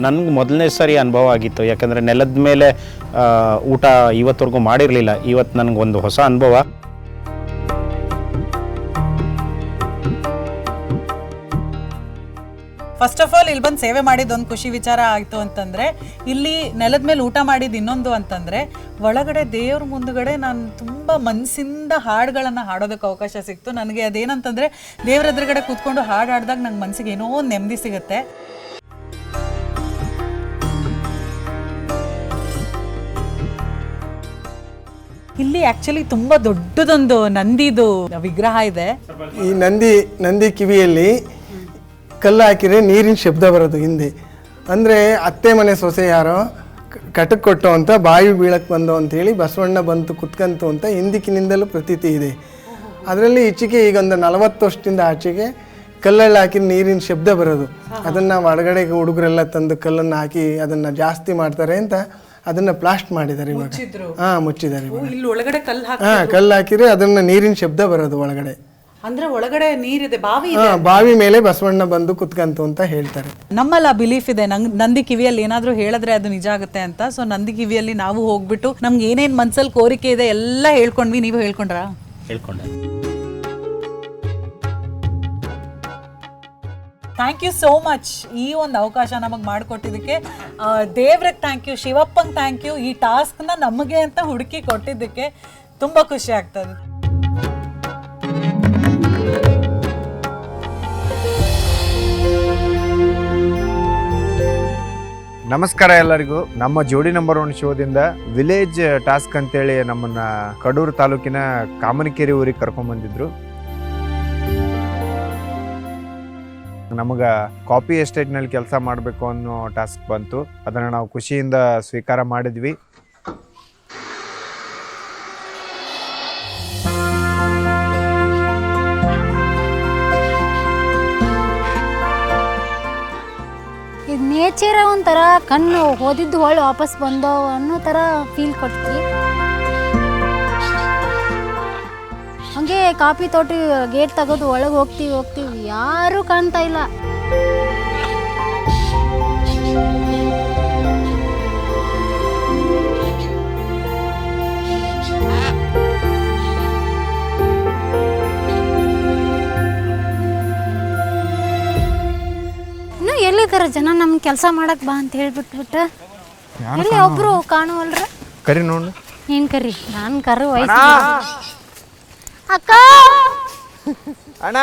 ನನಗೆ ಮೊದಲನೇ ಸಾರಿ ಅನುಭವ ಆಗಿತ್ತು. ಯಾಕಂದರೆ ನೆಲದ ಮೇಲೆ ಊಟ ಇವತ್ತವರೆಗೂ ಮಾಡಿರಲಿಲ್ಲ. ಇವತ್ತು ನನಗೊಂದು ಹೊಸ ಅನುಭವ. ಫಸ್ಟ್ ಆಫ್ ಆಲ್ ಇಲ್ಲಿ ಬಂದು ಸೇವೆ ಮಾಡಿದ್ದೊಂದು ಖುಷಿ ವಿಚಾರ ಆಯಿತು ಅಂತಂದರೆ, ಇಲ್ಲಿ ನೆಲದ ಮೇಲೆ ಊಟ ಮಾಡಿದ್ದು ಇನ್ನೊಂದು ಅಂತಂದರೆ, ಒಳಗಡೆ ದೇವ್ರ ಮುಂದುಗಡೆ ನಾನು ತುಂಬ ಮನಸ್ಸಿಂದ ಹಾಡುಗಳನ್ನು ಹಾಡೋದಕ್ಕೆ ಅವಕಾಶ ಸಿಕ್ತು. ನನಗೆ ಅದೇನಂತಂದರೆ, ದೇವ್ರ ಎದುರುಗಡೆ ಕೂತ್ಕೊಂಡು ಹಾಡು ಹಾಡಿದಾಗ ನಂಗೆ ಮನಸ್ಸಿಗೆ ಏನೋ ಒಂದು ನೆಮ್ಮದಿ ಸಿಗುತ್ತೆ. ಇಲ್ಲಿ ಆ್ಯಕ್ಚುಲಿ ತುಂಬ ದೊಡ್ಡದೊಂದು ನಂದಿದು ವಿಗ್ರಹ ಇದೆ. ಈ ನಂದಿ ಕಿವಿಯಲ್ಲಿ ಕಲ್ಲು ಹಾಕಿದ್ರೆ ನೀರಿನ ಶಬ್ದ ಬರೋದು ಹಿಂದೆ. ಅಂದರೆ ಅತ್ತೆ ಮನೆ ಸೊಸೆ ಯಾರೋ ಕಟಕ್ ಕೊಟ್ಟು ಅಂತ ಬಾಯಿ ಬೀಳಕ್ಕೆ ಬಂದು ಅಂತೇಳಿ ಬಸವಣ್ಣ ಬಂತು ಕುತ್ಕಂತು ಅಂತ ಹಿಂದಿಕ್ಕಿನಿಂದಲೂ ಪ್ರತೀತಿ ಇದೆ. ಅದರಲ್ಲಿ ಈಚೆಗೆ ಈಗ ಒಂದು 40 ವರ್ಷದಿಂದ ಆಚೆಗೆ ಕಲ್ಲಲ್ಲಿ ಹಾಕಿ ನೀರಿನ ಶಬ್ದ ಬರೋದು. ಅದನ್ನು ಒಳಗಡೆಗೆ ಹುಡುಗರೆಲ್ಲ ತಂದು ಕಲ್ಲನ್ನು ಹಾಕಿ ಅದನ್ನು ಜಾಸ್ತಿ ಮಾಡ್ತಾರೆ ಅಂತ ಅದನ್ನು ಪ್ಲಾಸ್ಟ್ ಮಾಡಿದ್ದಾರೆ ಇವಾಗ. ಮುಚ್ಚಿದ್ದಾರೆ. ಒಳಗಡೆ ಕಲ್ಲು ಹಾಕಿದ್ರೆ ಅದನ್ನು ನೀರಿನ ಶಬ್ದ ಬರೋದು ಒಳಗಡೆ. ಅಂದ್ರೆ ಒಳಗಡೆ ನೀರಿದೆ, ಬಾವಿ ಮೇಲೆ ಬಸವಣ್ಣ ಬಂದು ಕುತ್ಕಂತು ಅಂತ ಹೇಳ್ತಾರೆ. ನಮ್ಮಲ್ಲ ಬಿಲೀಫ್ ಇದೆ, ನಂದಿ ಕಿವಿಯಲ್ಲಿ ಏನಾದ್ರೂ ಹೇಳಿದ್ರೆ ಅದು ನಿಜ ಆಗುತ್ತೆ ಅಂತ. ಸೊ ನಂದಿ ಕಿವಿಯಲ್ಲಿ ನಾವು ಹೋಗ್ಬಿಟ್ಟು ನಮ್ಗೆ ಏನೇನ್ ಮನ್ಸಲ್ಲಿ ಕೋರಿಕೆ ಇದೆ ಎಲ್ಲ ಹೇಳ್ಕೊಂಡ್ವಿ. ನೀವು ಹೇಳ್ಕೊಂಡ್ರಾ? ಹೇಳ್ಕೊಂಡೆ. ಥ್ಯಾಂಕ್ ಯು ಸೋ ಮಚ್ ಈ ಒಂದು ಅವಕಾಶ ನಮಗೆ ಮಾಡಿಕೊಟ್ಟಿದ್ದಕ್ಕೆ. ದೇವ್ರಿಗೆ ಥ್ಯಾಂಕ್ ಯು, ಶಿವಪ್ಪಂಗೆ ಥ್ಯಾಂಕ್ ಯು. ಈ ಟಾಸ್ಕ್ನ ನಮಗೆ ಅಂತ ಹುಡುಕಿ ಕೊಟ್ಟಿದ್ದಕ್ಕೆ ತುಂಬ ಖುಷಿ ಆಗ್ತದೆ. ನಮಸ್ಕಾರ ಎಲ್ಲರಿಗೂ. ನಮ್ಮ ಜೋಡಿ ನಂಬರ್ 1 ಶೋದಿಂದ ವಿಲೇಜ್ ಟಾಸ್ಕ್ ಅಂತೇಳಿ ನಮ್ಮನ್ನ ಕಡೂರು ತಾಲೂಕಿನ ಕಾಮನಕೆರೆ ಊರಿಗೆ ಕರ್ಕೊಂಡ್ಬಂದಿದ್ರು. ನಮಗೆ ಕಾಫಿ ಎಸ್ಟೇಟ್ನಲ್ಲಿ ಕೆಲಸ ಮಾಡಬೇಕು ಅನ್ನೋ ಟಾಸ್ಕ್ ಬಂತು. ಅದನ್ನು ನಾವು ಖುಷಿಯಿಂದ ಸ್ವೀಕಾರ ಮಾಡಿದ್ವಿ. ಇದು ನೇಚರ್ ಒಂಥರ ಕಣ್ಣು ಓದಿದ್ದು ಹೊಳ್ಳಿ ವಾಪಸ್ ಬಂದೋ ಅನ್ನೋ ಥರ ಫೀಲ್ ಕೊಡ್ತೀವಿ. ಹಾಗೆ ಕಾಫಿ ತೋಟ ಗೇಟ್ ತೆಗೆದು ಒಳಗೆ ಹೋಗ್ತೀವಿ, ಯಾರೂ ಕಾಣ್ತಾ ಇಲ್ಲ. ಇನ್ನು ಎಲ್ಲಿದ್ದಾರೆ ಜನ? ನಮ್ಗೆ ಕೆಲಸ ಮಾಡಕ್ ಬಾ ಅಂತ ಹೇಳ್ಬಿಟ್ಬಿಟ್ಟು ಎಲ್ಲಿ ಒಬ್ರು ಕಾಣುವಲ್ರ? ಕರಿ ನೋಡಿ. ಏನ್ ಕರಿ? ನಾನು ಕರು ವಯಸ್ಸು ಅಕ್ಕ ಅಣ್ಣ.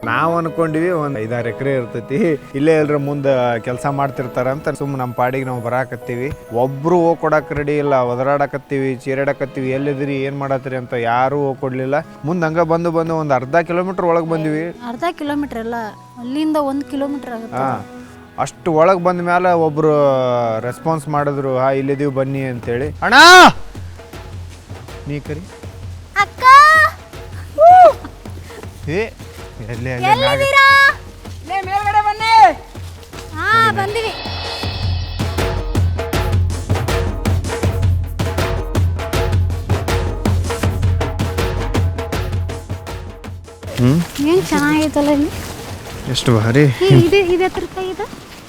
ನಾವು ಅನ್ಕೊಂಡಿವಿ ಒಂದು 5-6 ಎಕರೆ ಇರ್ತೈತಿ, ಇಲ್ಲೇ ಎಲ್ರ ಮುಂದೆ ಕೆಲಸ ಮಾಡ್ತಿರ್ತಾರ ಅಂತ ಸುಮ್ಮನೆ ನಮ್ಮ ಪಾಡಿಗೆ ನಾವು ಬರಾಕತ್ತೀವಿ. ಒಬ್ರು ಹೋಗಿ ಕೊಡಕ್ಕೆ ರೆಡಿ ಇಲ್ಲ, ಒದರಾಡಕತ್ತೀವಿ, ಚೀರಾಡಕತ್ತೀವಿ, ಎಲ್ಲಿದ್ರಿ ಏನು ಮಾಡತ್ತೀರಿ ಅಂತ ಯಾರೂ ಹೋಗಿ ಕೊಡ್ಲಿಲ್ಲ. ಮುಂದೆ ಹಂಗೆ ಬಂದು ಒಂದು ಅರ್ಧ ಕಿಲೋಮೀಟ್ರ್ ಒಳಗೆ ಬಂದಿವಿ. ಅರ್ಧ ಕಿಲೋಮೀಟ್ರ್ ಅಲ್ಲ, ಅಲ್ಲಿಂದ 1 ಕಿಲೋಮೀಟ್ರ್ ಆಗುತ್ತೆ. ಅಷ್ಟು ಒಳಗೆ ಬಂದ ಮೇಲೆ ಒಬ್ರು ರೆಸ್ಪಾನ್ಸ್ ಮಾಡಿದ್ರು, ಇಲ್ಲಿದ್ದೀವಿ ಬನ್ನಿ ಅಂತೇಳಿ. ಅಣ್ಣ ನೀ ಕರಿ ಅಕ್ಕ. ಮೇಲ್ಗಡೆ ಬನ್ನಿ. ಬಂದಿವಿ. ಏನ್ ಚೆನ್ನಾಗೈತಲ್ಲ ಇಲ್ಲಿ. ಎಷ್ಟು ಭಾರಿ. ಇದೆ ಹತ್ರ ಇದೆ.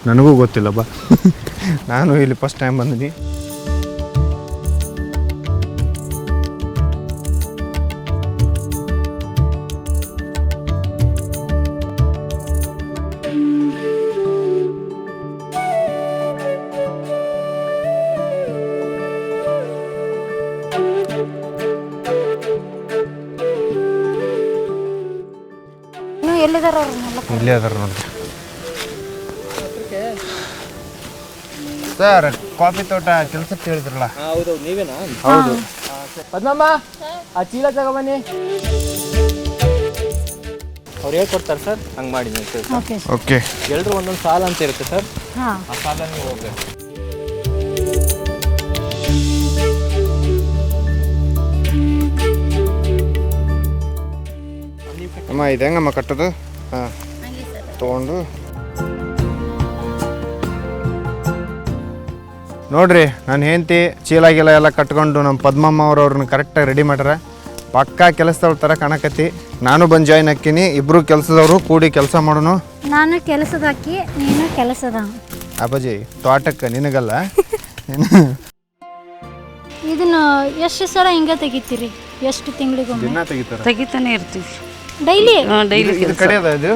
ನನಗೂ ಗೊತ್ತಿಲ್ಲ ಬಾ. ನಾನು ಇಲ್ಲಿ ಫಸ್ಟ್ ಟೈಮ್ ಬಂದಿನಿ. ಎಲ್ಲಿದಾರ? ಇಲ್ಲೇ ಅದಾರ ನೋಡ್ರಿ ಸರ್. ಕಾಫಿ ತೋಟ ಕೆಲಸಕ್ಕೆ ಹೇಳಿದ್ರಲ್ಲ? ಹೌದು, ನೀವೇನಾ? ಹೌದು. ಪದ್ಮಮ್ಮ, ಆ ಚೀಲ ತಗೊಬನ್ನಿ. ಅವ್ರು ಹೇಳ್ಕೊಡ್ತಾರೆ ಸರ್, ಹಂಗೆ ಮಾಡಿ ನೀವು. ಓಕೆ. ಎಲ್ಲರೂ ಒಂದೊಂದು ಸಾಲ ಅಂತ ಇರುತ್ತೆ ಸರ್, ಹಾಂ, ಆ ಸಾಲ ನೀವು ಹೋಗ್ಬೇಕು. ಅಮ್ಮ ಇದು ಹೆಂಗಮ್ಮ ಕಟ್ಟೋದು? ಹಾಂ, ತೊಗೊಂಡು ನೋಡ್ರಿ. ನಾನು ಹೆಂಡತಿ ಚೀಲ ಗೀಲ ಎಲ್ಲ ಕಟ್ಕೊಂಡು ನಮ್ಮ ಪದ್ಮಮ್ಮ ಅವ್ರನ್ನ ಕರೆಕ್ಟಾಗಿ ರೆಡಿ ಮಾಡ್ಯಾರ. ಪಕ್ಕಾ ಕೆಲಸದವ್ರ ಥರ ಕಾಣಕತ್ತಿ. ನಾನು ಬಂದು ಜಾಯ್ನ್ ಹಾಕಿನಿ, ಇಬ್ಬರು ಕೆಲಸದವರು ಕೂಡಿ ಕೆಲಸ ಮಾಡೋಣ. ನಾನು ಕೆಲಸದಾಕಿ, ನೀನು ಕೆಲಸದ. ಅಪ್ಪಾಜಿ ತೋಟಕ್ಕೆ ನಿನಗಲ್ಲ. ಇದನ್ನ ಎಷ್ಟು ಸಲ ಹಿಂಗೆ ತೆಗಿತೀರಿ? ಎಷ್ಟು ತಿಂಗಳಿಗೊಮ್ಮೆ ದಿನ ತೆಗಿತಾರ? ತೆಗಿತಾನೆ ಇರ್ತೀವಿ ಡೈಲಿ. ಡೈಲಿ ಇದು ಕಡೆಯದ ಇದು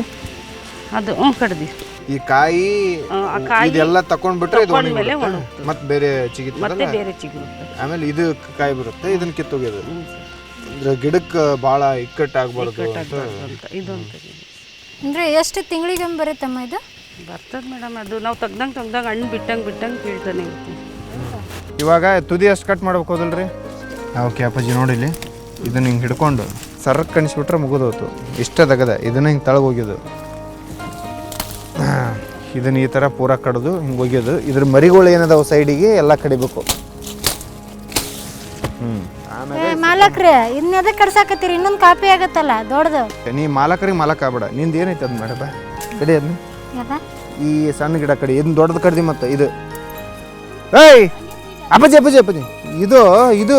ಅದು ಕಡ್ದಿ ಈ ಕಾಯಿ ಆ ಕಾಯಿ ಇದೆಲ್ಲ ತಕೊಂಡ್ಬಿಟ್ರೆ ಇದು ತಕೊಂಡ್ಮೇಲೆ ಒಣಗುತ್ತೆ. ಮತ್ತೆ ಬೇರೆ ಚಿಗಿತ್ತಲ್ಲ, ಮತ್ತೆ ಬೇರೆ ಚಿಗುರುತ್ತೆ. ಆಮೇಲೆ ಇದು ಕಾಯಿ ಬರುತ್ತೆ, ಇದನ್ನ ಕಿತ್ತೋಗ್ಯದು. ಅಂದ್ರೆ ಗಿಡಕ್ಕೆ ಭಾಳ ಇಕ್ಕಟ್ಟಾಗಬಾರ್ದು ಅಂತ ಇದೊಂದು ಅಂದರೆ ಎಷ್ಟು ತಿಂಗಳಿಗೊಮ್ಮೆ ಬರುತ್ತಮ್ಮ ಇದು? ಬರ್ತದೆ ಮೇಡಮ್. ಅದು ನಾವು ತೆಗ್ದಂಗೆ ಹಣ್ಣು ಬಿಟ್ಟಂಗೆ ಕೀಳ್ತಾನೆ ಇರ್ತೀವಿ. ಇವಾಗ ತುದಿ ಅಷ್ಟು ಕಟ್ ಮಾಡ್ಬೇಕು ಹೋದಲ್ರಿ? ಓಕೆ ಅಪ್ಪಾಜಿ ನೋಡಿಲಿ, ಇದನ್ನ ಹಿಂಗೆ ಹಿಡ್ಕೊಂಡು ಸರ್ಕ್ ಕಣಿಸ್ಬಿಟ್ರೆ ಮುಗಿದೋತು. ಇಷ್ಟ ತಗದ ಇದನ್ನ ಹಿಂಗೆ ತಳಗೆ ಹೋಗ್ಯೋದು, ಇದನ್ನ ಈ ಥರ ಪೂರ ಕಡ್ದು ಹಿಂಗೆ ಒಗ್ಯೋದು. ಇದ್ರ ಮರಿಗಳು ಏನದಾವ ಸೈಡಿಗೆ ಎಲ್ಲ ಕಡಿಬೇಕು. ಆಮೇಲೆ ಮಾಲಕ್ರೆ ಇದನ್ನೆದ ಕಡ್ಸಾಕತ್ತೀರಿ? ಇನ್ನೊಂದು ಕಾಪಿ ಆಗತ್ತಲ್ಲ ದೊಡ್ಡದು. ನೀ ಮಾಲಕರಿಗೆ ಮಾಲಕ್ ಆಗ್ಬೇಡ. ನಿಂದು ಏನೈತೆ ಅದು ಮೇಡಮ್ ಕಡಿ ಅದನ್ನ. ಈ ಸಣ್ಣ ಗಿಡ ಕಡಿ, ಇದನ್ನ ದೊಡ್ಡದು ಕಡ್ದಿ. ಮತ್ತೆ ಇದು ಏಯ್ ಅಪ್ಪಾಜಿ ಅಪ್ಪಾಜಿ ಅಪ್ಪಾಜಿ ಇದು ಇದು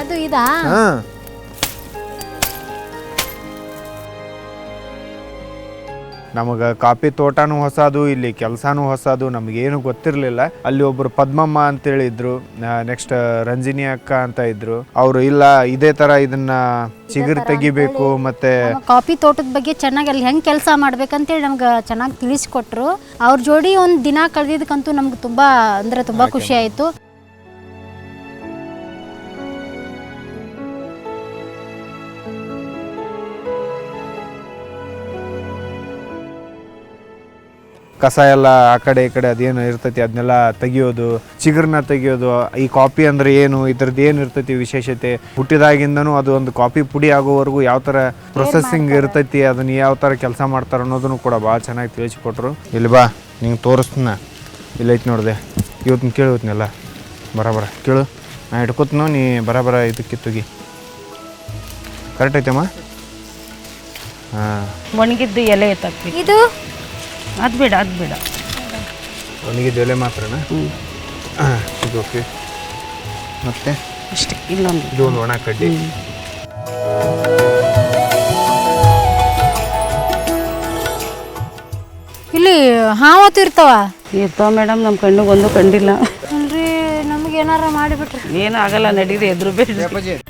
ಅದು ಇದಾ? ಹಾಂ, ನಮಗೆ ಕಾಫಿ ತೋಟನೂ ಹೊಸದು, ಇಲ್ಲಿ ಕೆಲಸನೂ ಹೊಸದು, ನಮಗೇನು ಗೊತ್ತಿರಲಿಲ್ಲ. ಅಲ್ಲಿ ಒಬ್ಬರು ಪದ್ಮಮ್ಮ ಅಂತೇಳಿ ಇದ್ರು, ನೆಕ್ಸ್ಟ್ ರಂಜಿನಿ ಅಕ್ಕ ಅಂತ ಇದ್ರು. ಅವರು ಇಲ್ಲ ಇದೇ ಥರ ಇದನ್ನ ಚಿಗುರು ತೆಗಿಬೇಕು ಮತ್ತೆ ಕಾಫಿ ತೋಟದ ಬಗ್ಗೆ ಚೆನ್ನಾಗಿ ಅಲ್ಲಿ ಹೆಂಗೆ ಕೆಲಸ ಮಾಡ್ಬೇಕಂತೇಳಿ ನಮ್ಗೆ ಚೆನ್ನಾಗಿ ತಿಳಿಸ್ಕೊಟ್ರು. ಅವ್ರ ಜೋಡಿ ಒಂದು ದಿನ ಕಳೆದಿದ್ದಕ್ಕಂತೂ ನಮ್ಗೆ ತುಂಬ ಅಂದರೆ ತುಂಬ ಖುಷಿ ಆಯಿತು. ಕಸ ಎಲ್ಲ ಆ ಕಡೆ ಈ ಕಡೆ ಅದೇನು ಇರ್ತೈತಿ ಅದನ್ನೆಲ್ಲ ತೆಗಿಯೋದು, ಚಿಗುರನ್ನ ತೆಗಿಯೋದು. ಈ ಕಾಫಿ ಅಂದ್ರೆ ಏನು, ಇದ್ರದ್ದು ಏನು ಇರ್ತೈತಿ ವಿಶೇಷತೆ, ಹುಟ್ಟಿದಾಗಿಂದನೂ ಅದು ಒಂದು ಕಾಫಿ ಪುಡಿ ಆಗೋವರೆಗೂ ಯಾವ ಥರ ಪ್ರೊಸೆಸಿಂಗ್ ಇರ್ತೈತಿ, ಅದನ್ನ ಯಾವ ಥರ ಕೆಲಸ ಮಾಡ್ತಾರೆ ಅನ್ನೋದನ್ನು ಕೂಡ ಭಾಳ ಚೆನ್ನಾಗಿ ತಿಳಿಸಿಕೊಟ್ರು. ಇಲ್ಲಿ ಬಾ ನಿಂಗೆ ತೋರಿಸ್ತೀನ, ಇಲ್ಲೈತಿ ನೋಡಿದೆ. ಇವತ್ತಿನ ಕೇಳಿವತ್ನೆಲ್ಲ ಬರ ಕೇಳು, ನಾ ಹಿಡ್ಕೊತ್ನೋ, ನೀ ಬರ ಇದಕ್ಕೆ ತುಗಿ. ಕರೆಕ್ಟ್ ಐತಮ್ಮ? ಹಾಂ, ಒಣಗಿದ್ದು ಎಲೆ ಎತ್ತಾಕ್ಬೇಕು. ಇದು ಅದು ಬೇಡ ಒಣಗಿದ ಎಲೆ ಮಾತ್ರನಾ? ಹಾಂ, ಇದು ಓಕೆ. ಮತ್ತೆ ಅಷ್ಟೇ. ಇಲ್ಲೊಂದು ಇದು ಒಂದು ಒಣ ಕಡ್ಡಿ. ಇಲ್ಲಿ ಹಾವತ್ತು ಇರ್ತಾವ ಮೇಡಮ್. ನಮ್ಮ ಕಣ್ಣಿಗೆ ಒಂದು ಕಂಡಿಲ್ಲ. ಅಲ್ರಿ, ನಮ್ಗೆ ಏನಾರ ಮಾಡಿಬಿಟ್ರಿ ಏನು ಆಗಲ್ಲ, ನಡೀರಿ, ಎದುರು ಬೇಡ.